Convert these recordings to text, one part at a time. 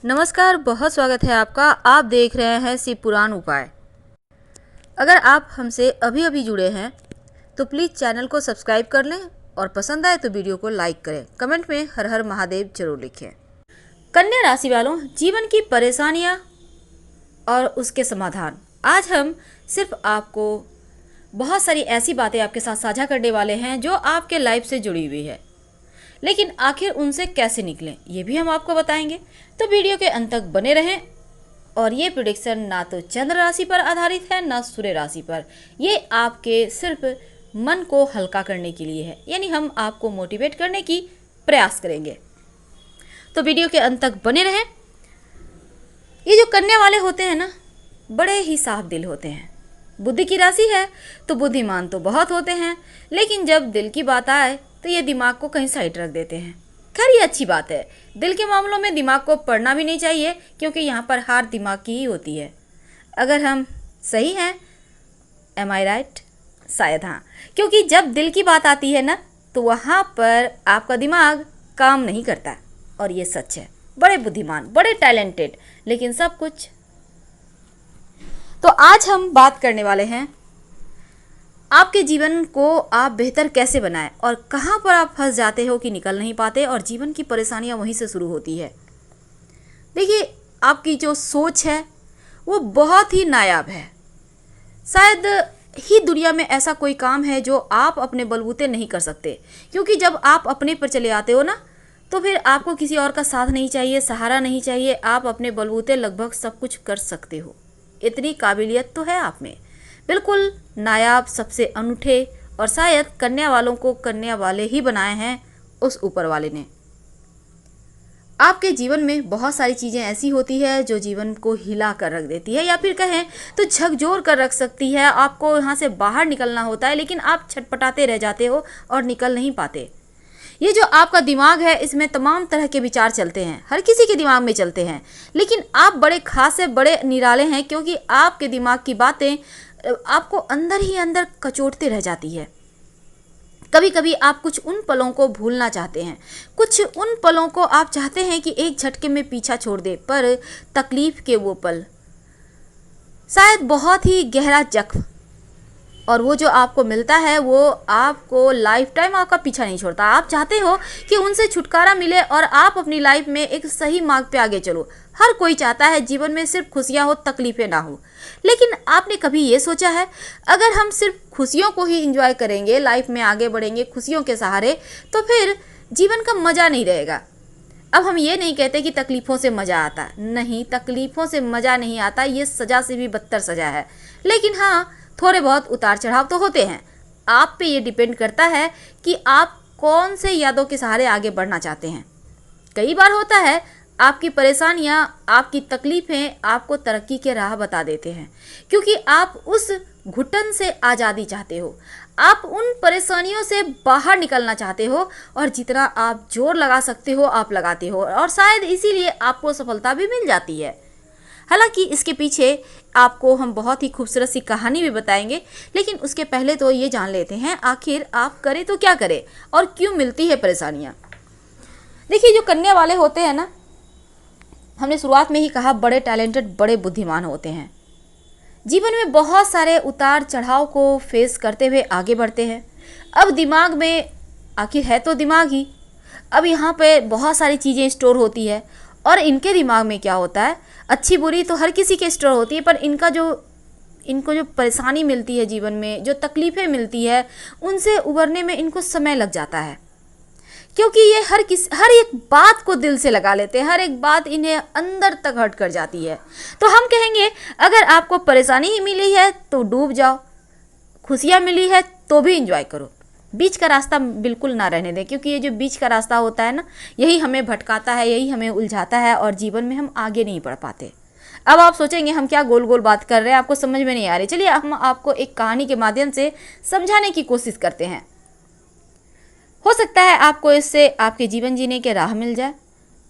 नमस्कार, बहुत स्वागत है आपका। आप देख रहे हैं शिव पुराण उपाय। अगर आप हमसे अभी अभी जुड़े हैं तो प्लीज़ चैनल को सब्सक्राइब कर लें और पसंद आए तो वीडियो को लाइक करें। कमेंट में हर हर महादेव जरूर लिखें। कन्या राशि वालों, जीवन की परेशानियां और उसके समाधान। आज हम सिर्फ आपको बहुत सारी ऐसी बातें आपके साथ साझा करने वाले हैं जो आपके लाइफ से जुड़ी हुई है, लेकिन आखिर उनसे कैसे निकलें ये भी हम आपको बताएंगे। तो वीडियो के अंत तक बने रहें। और ये प्रेडिक्शन ना तो चंद्र राशि पर आधारित है ना सूर्य राशि पर। ये आपके सिर्फ मन को हल्का करने के लिए है, यानी हम आपको मोटिवेट करने की प्रयास करेंगे। तो वीडियो के अंत तक बने रहें। ये जो कन्या वाले होते हैं ना, बड़े ही साफ दिल होते हैं। बुद्धि की राशि है तो बुद्धिमान तो बहुत होते हैं, लेकिन जब दिल की बात आए तो ये दिमाग को कहीं साइड रख देते हैं। खैर, ये अच्छी बात है। दिल के मामलों में दिमाग को पढ़ना भी नहीं चाहिए, क्योंकि यहाँ पर हार दिमाग की ही होती है। अगर हम सही हैं, एम आई राइट? शायद हाँ, क्योंकि जब दिल की बात आती है ना तो वहाँ पर आपका दिमाग काम नहीं करता। और ये सच है। बड़े बुद्धिमान, बड़े टैलेंटेड, लेकिन सब कुछ। तो आज हम बात करने वाले हैं आपके जीवन को आप बेहतर कैसे बनाएं और कहाँ पर आप फंस जाते हो कि निकल नहीं पाते और जीवन की परेशानियां वहीं से शुरू होती है। देखिए, आपकी जो सोच है वो बहुत ही नायाब है। शायद ही दुनिया में ऐसा कोई काम है जो आप अपने बलबूते नहीं कर सकते, क्योंकि जब आप अपने पर चले आते हो ना तो फिर आपको किसी और का साथ नहीं चाहिए, सहारा नहीं चाहिए। आप अपने बलबूते लगभग सब कुछ कर सकते हो। इतनी काबिलियत तो है आप में। बिल्कुल नायाब, सबसे अनूठे। और शायद कन्या वालों को कन्या वाले ही बनाए हैं उस ऊपर वाले ने। आपके जीवन में बहुत सारी चीज़ें ऐसी होती है जो जीवन को हिला कर रख देती है, या फिर कहें तो झकझोर कर रख सकती है। आपको यहाँ से बाहर निकलना होता है, लेकिन आप छटपटाते रह जाते हो और निकल नहीं पाते। ये जो आपका दिमाग है, इसमें तमाम तरह के विचार चलते हैं, हर किसी के दिमाग में चलते हैं, लेकिन आप बड़े खास है, बड़े निराले हैं, क्योंकि आपके दिमाग की बातें आपको अंदर ही अंदर कचोटते रह जाती है। कभी कभी आप कुछ उन पलों को भूलना चाहते हैं, कुछ उन पलों को आप चाहते हैं कि एक झटके में पीछा छोड़ दे, पर तकलीफ के वो पल शायद बहुत ही गहरा जख्म, और वो जो आपको मिलता है वो आपको लाइफ टाइम आपका पीछा नहीं छोड़ता। आप चाहते हो कि उनसे छुटकारा मिले और आप अपनी लाइफ में एक सही मार्ग पे आगे चलो। हर कोई चाहता है जीवन में सिर्फ खुशियां हो, तकलीफें ना हो। लेकिन आपने कभी ये सोचा है, अगर हम सिर्फ खुशियों को ही एंजॉय करेंगे, लाइफ में आगे बढ़ेंगे खुशियों के सहारे, तो फिर जीवन का मज़ा नहीं रहेगा। अब हम ये नहीं कहते कि तकलीफ़ों से मज़ा आता, नहीं, तकलीफ़ों से मज़ा नहीं आता। ये सज़ा से भी बदतर सज़ा है। लेकिन हाँ, थोड़े बहुत उतार चढ़ाव तो होते हैं। आप पे ये डिपेंड करता है कि आप कौन से यादों के सहारे आगे बढ़ना चाहते हैं। कई बार होता है आपकी परेशानियां, आपकी तकलीफ़ें आपको तरक्की के राह बता देते हैं, क्योंकि आप उस घुटन से आज़ादी चाहते हो। आप उन परेशानियों से बाहर निकलना चाहते हो, और जितना आप जोर लगा सकते हो आप लगाते हो, और शायद इसीलिए आपको सफलता भी मिल जाती है। हालांकि इसके पीछे आपको हम बहुत ही खूबसूरत सी कहानी भी बताएंगे, लेकिन उसके पहले तो ये जान लेते हैं आखिर आप करें तो क्या करें और क्यों मिलती है परेशानियाँ। देखिए, जो कन्या वाले होते हैं ना, हमने शुरुआत में ही कहा, बड़े टैलेंटेड, बड़े बुद्धिमान होते हैं। जीवन में बहुत सारे उतार चढ़ाव को फेस करते हुए आगे बढ़ते हैं। अब दिमाग में आखिर है तो दिमाग ही, अब यहाँ पे बहुत सारी चीज़ें स्टोर होती है, और इनके दिमाग में क्या होता है, अच्छी बुरी तो हर किसी के स्टोर होती है, पर इनको जो परेशानी मिलती है जीवन में, जो तकलीफ़ें मिलती है, उनसे उबरने में इनको समय लग जाता है, क्योंकि ये हर एक बात को दिल से लगा लेते हैं। हर एक बात इन्हें अंदर तक हर्ट कर जाती है। तो हम कहेंगे, अगर आपको परेशानी ही मिली है तो डूब जाओ, खुशियाँ मिली है तो भी इंजॉय करो। बीच का रास्ता बिल्कुल ना रहने दें, क्योंकि ये जो बीच का रास्ता होता है ना, यही हमें भटकाता है, यही हमें उलझाता है, और जीवन में हम आगे नहीं बढ़ पाते। अब आप सोचेंगे हम क्या गोल गोल बात कर रहे हैं, आपको समझ में नहीं आ रही। चलिए हम आपको एक कहानी के माध्यम से समझाने की कोशिश करते हैं। हो सकता है आपको इससे आपके जीवन जीने के राह मिल जाए।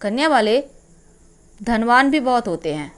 कन्या वाले धनवान भी बहुत होते हैं।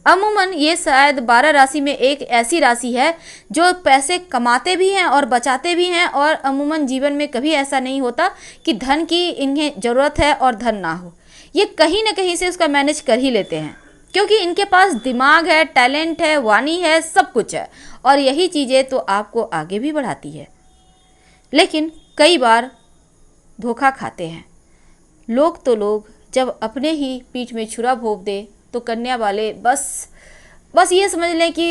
अमूमन ये शायद 12 राशि में एक ऐसी राशि है जो पैसे कमाते भी हैं और बचाते भी हैं, और अमूमन जीवन में कभी ऐसा नहीं होता कि धन की इन्हें ज़रूरत है और धन ना हो। ये कहीं ना कहीं से उसका मैनेज कर ही लेते हैं, क्योंकि इनके पास दिमाग है, टैलेंट है, वाणी है, सब कुछ है, और यही चीज़ें तो आपको आगे भी बढ़ाती है। लेकिन कई बार धोखा खाते हैं लोग, तो लोग जब अपने ही पीठ में छुरा भोंक दे तो कन्या वाले बस ये समझ लें कि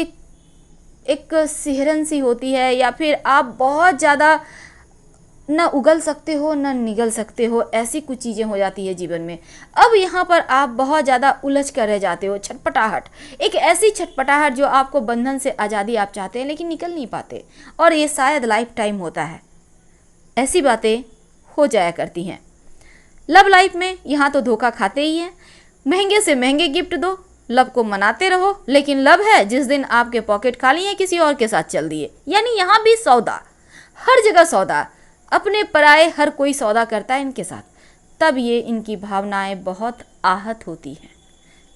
एक सिहरन सी होती है, या फिर आप बहुत ज़्यादा न उगल सकते हो न निगल सकते हो, ऐसी कुछ चीज़ें हो जाती है जीवन में। अब यहाँ पर आप बहुत ज़्यादा उलझ कर रह जाते हो। छटपटाहट, एक ऐसी छटपटाहट जो आपको बंधन से आज़ादी आप चाहते हैं लेकिन निकल नहीं पाते, और ये शायद लाइफ टाइम होता है। ऐसी बातें हो जाया करती हैं लव लाइफ में। यहाँ तो धोखा खाते ही हैं, महंगे से महंगे गिफ्ट दो, लव को मनाते रहो, लेकिन लव है जिस दिन आपके पॉकेट खाली है किसी और के साथ चल दिए। यानी यहाँ भी सौदा, हर जगह सौदा, अपने पराए हर कोई सौदा करता है इनके साथ। तब ये इनकी भावनाएं बहुत आहत होती हैं।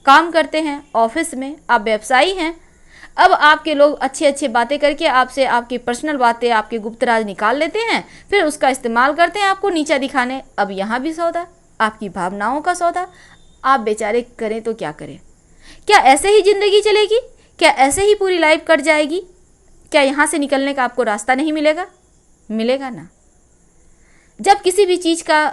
काम करते हैं ऑफिस में, आप व्यवसायी हैं, अब आपके लोग अच्छी अच्छी बातें करके आपसे आपकी पर्सनल बातें, आपके गुप्त राज निकाल लेते हैं, फिर उसका इस्तेमाल करते हैं आपको नीचा दिखाने। अब यहाँ भी सौदा, आपकी भावनाओं का सौदा। आप बेचारे करें तो क्या करें? क्या ऐसे ही ज़िंदगी चलेगी? क्या ऐसे ही पूरी लाइफ कट जाएगी? क्या यहाँ से निकलने का आपको रास्ता नहीं मिलेगा? मिलेगा ना। जब किसी भी चीज़ का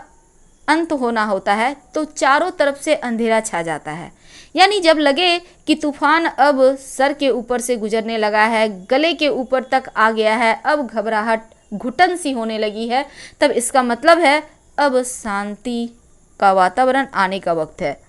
अंत होना होता है तो चारों तरफ से अंधेरा छा जाता है। यानी जब लगे कि तूफान अब सर के ऊपर से गुजरने लगा है, गले के ऊपर तक आ गया है, अब घबराहट घुटन सी होने लगी है, तब इसका मतलब है अब शांति का वातावरण आने का वक्त है।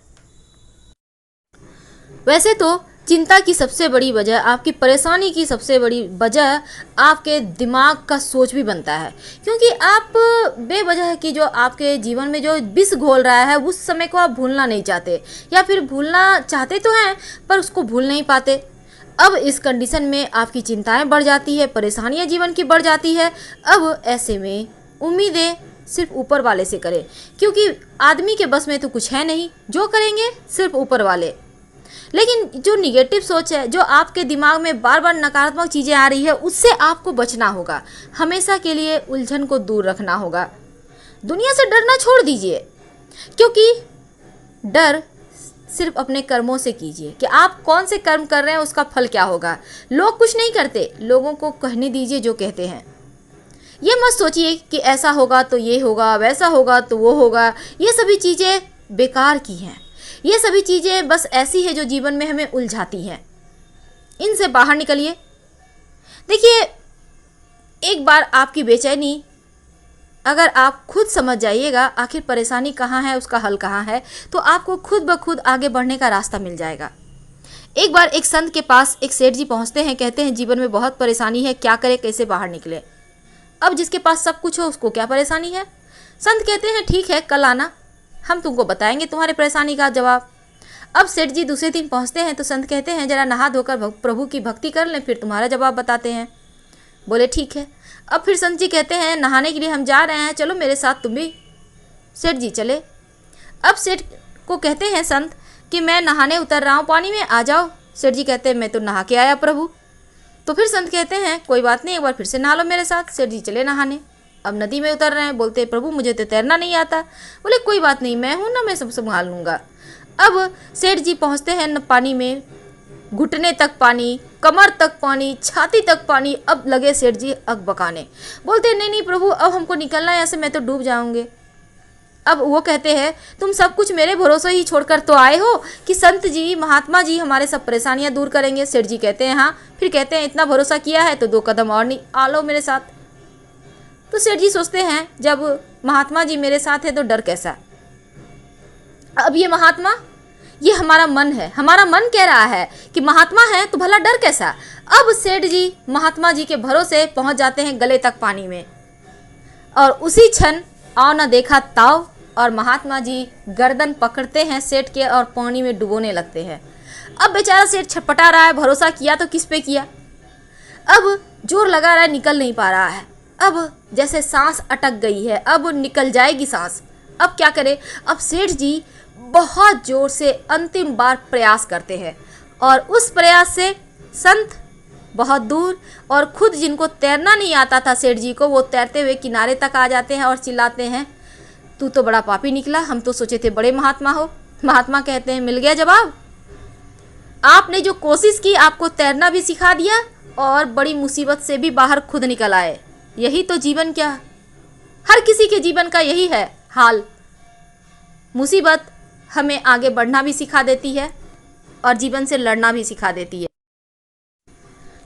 वैसे तो चिंता की सबसे बड़ी वजह, आपकी परेशानी की सबसे बड़ी वजह आपके दिमाग का सोच भी बनता है, क्योंकि आप बेवजह की जो आपके जीवन में जो विष घोल रहा है उस समय को आप भूलना नहीं चाहते, या फिर भूलना चाहते तो हैं पर उसको भूल नहीं पाते। अब इस कंडीशन में आपकी चिंताएं बढ़ जाती है, परेशानियां जीवन की बढ़ जाती है। अब ऐसे में उम्मीदें सिर्फ ऊपर वाले से करें, क्योंकि आदमी के बस में तो कुछ है नहीं, जो करेंगे सिर्फ ऊपर वाले। लेकिन जो निगेटिव सोच है, जो आपके दिमाग में बार बार नकारात्मक चीज़ें आ रही है, उससे आपको बचना होगा। हमेशा के लिए उलझन को दूर रखना होगा। दुनिया से डरना छोड़ दीजिए, क्योंकि डर सिर्फ अपने कर्मों से कीजिए कि आप कौन से कर्म कर रहे हैं, उसका फल क्या होगा। लोग कुछ नहीं करते, लोगों को कहने दीजिए जो कहते हैं। ये मत सोचिए कि ऐसा होगा तो ये होगा, वैसा होगा तो वो होगा। ये सभी चीज़ें बेकार की हैं। ये सभी चीज़ें बस ऐसी है जो जीवन में हमें उलझाती हैं। इनसे बाहर निकलिए। देखिए, एक बार आपकी बेचैनी अगर आप खुद समझ जाइएगा आखिर परेशानी कहाँ है, उसका हल कहाँ है, तो आपको खुद ब खुद आगे बढ़ने का रास्ता मिल जाएगा। एक बार एक संत के पास एक सेठ जी पहुँचते हैं, कहते हैं जीवन में बहुत परेशानी है, क्या करे, कैसे बाहर निकले। अब जिसके पास सब कुछ हो उसको क्या परेशानी है? संत कहते हैं ठीक है, कल आना, हम तुमको बताएंगे तुम्हारे परेशानी का जवाब। अब सेठ जी दूसरे दिन पहुंचते हैं तो संत कहते हैं जरा नहा धोकर प्रभु की भक्ति कर लें, फिर तुम्हारा जवाब बताते हैं। बोले ठीक है। अब फिर संत जी कहते हैं नहाने के लिए हम जा रहे हैं, चलो मेरे साथ तुम भी। सेठ जी चले। अब सेठ को कहते हैं संत कि मैं नहाने उतर रहा हूँ, पानी में आ जाओ। सेठ जी कहते हैं मैं तो नहा के आया प्रभु। तो फिर संत कहते हैं कोई बात नहीं, एक बार फिर से नहा लो मेरे साथ। सेठ जी चले नहाने। अब नदी में उतर रहे हैं, बोलते हैं प्रभु मुझे तो तैरना नहीं आता। बोले कोई बात नहीं, मैं हूँ ना, मैं सब संभाल लूँगा। अब सेठ जी पहुँचते हैं पानी में, घुटने तक पानी, कमर तक पानी, छाती तक पानी। अब लगे सेठ जी अकबकाने, बोलते नहीं नहीं प्रभु अब हमको निकलना है यहाँ से, मैं तो डूब जाऊँगे। अब वो कहते हैं तुम सब कुछ मेरे भरोसे ही छोड़कर तो आए हो कि संत जी, महात्मा जी हमारे सब परेशानियाँ दूर करेंगे। सेठ जी कहते हैं हाँ। फिर कहते हैं इतना भरोसा किया है तो 2 कदम और नहीं, आ लो मेरे साथ। तो सेठ जी सोचते हैं जब महात्मा जी मेरे साथ है तो डर कैसा। अब ये महात्मा, ये हमारा मन है, हमारा मन कह रहा है कि महात्मा है तो भला डर कैसा। अब सेठ जी महात्मा जी के भरोसे पहुंच जाते हैं गले तक पानी में, और उसी क्षण आओ ना देखा ताव, और महात्मा जी गर्दन पकड़ते हैं सेठ के और पानी में डुबोने लगते हैं। अब बेचारा सेठ छटपटा रहा है, भरोसा किया तो किस पे किया। अब जोर लगा रहा है, निकल नहीं पा रहा है। अब जैसे सांस अटक गई है, अब निकल जाएगी सांस। अब क्या करे। अब सेठ जी बहुत जोर से अंतिम बार प्रयास करते हैं, और उस प्रयास से संत बहुत दूर, और खुद जिनको तैरना नहीं आता था सेठ जी को, वो तैरते हुए किनारे तक आ जाते हैं और चिल्लाते हैं तू तो बड़ा पापी निकला, हम तो सोचे थे बड़े महात्मा हो। महात्मा कहते हैं, मिल गया जवाब। आपने जो कोशिश की, आपको तैरना भी सिखा दिया और बड़ी मुसीबत से भी बाहर खुद निकल आए। यही तो जीवन, क्या हर किसी के जीवन का यही है हाल। मुसीबत हमें आगे बढ़ना भी सिखा देती है और जीवन से लड़ना भी सिखा देती है।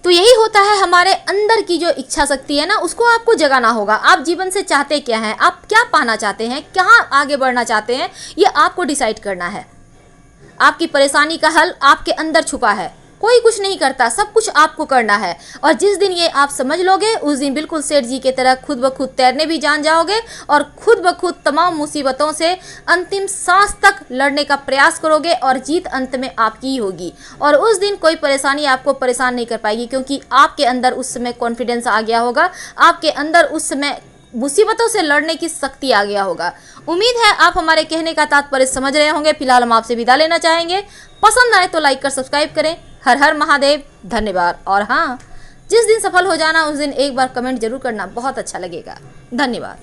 तो यही होता है, हमारे अंदर की जो इच्छा शक्ति है ना, उसको आपको जगाना होगा। आप जीवन से चाहते क्या हैं, आप क्या पाना चाहते हैं, कहाँ आगे बढ़ना चाहते हैं, ये आपको डिसाइड करना है। आपकी परेशानी का हल आपके अंदर छुपा है, कोई कुछ नहीं करता, सब कुछ आपको करना है। और जिस दिन ये आप समझ लोगे, उस दिन बिल्कुल सेठ जी की तरह खुद ब खुद तैरने भी जान जाओगे और खुद ब खुद तमाम मुसीबतों से अंतिम सांस तक लड़ने का प्रयास करोगे और जीत अंत में आपकी ही होगी। और उस दिन कोई परेशानी आपको परेशान नहीं कर पाएगी, क्योंकि आपके अंदर उस समय कॉन्फिडेंस आ गया होगा, आपके अंदर उस समय मुसीबतों से लड़ने की शक्ति आ गया होगा। उम्मीद है आप हमारे कहने का तात्पर्य समझ रहे होंगे। फिलहाल हम आपसे विदा लेना चाहेंगे। पसंद आए तो लाइक कर सब्सक्राइब करें। हर हर महादेव, धन्यवाद। और हाँ, जिस दिन सफल हो जाना उस दिन एक बार कमेंट जरूर करना, बहुत अच्छा लगेगा। धन्यवाद।